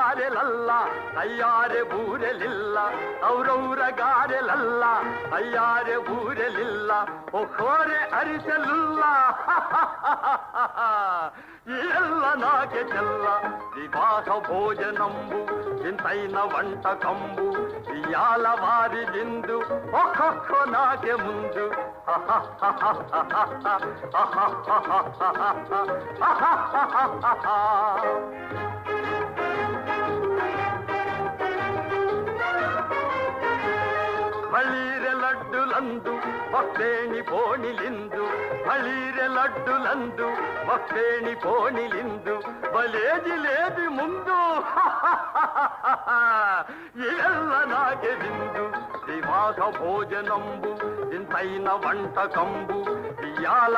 గారెలల్ల అయ్యారే బూరెలిల్ల ఔరౌర గారెలల్ల అయ్యారే బూరెలిల్ల ఒక్కోరే అరిసెలుల్ల ಎಲ್ಲ ನಾಗೆ ಚೆಲ್ಲ ವಿವಾಹ ಭೋಜನಂಬು ಇಂತೈನ ವಂಟ ಕಂಬು ಇಯಾಲ ವಾರಿಗಿಂದು ಒಕ್ಕೊಕ್ಕೊ ನಾಗೆ ಮುಂದು బళీరె లడ్డులందు భక్తేణి పోణిలిందు బళీరె లడ్డులందు భక్తేణి పోణిలిందు బలేది లేది ముందు ಎಲ್ಲ ನಾಗೆ విందు వివాహ భోజనంబు ఇంతైన వంట కంబు ఇయాల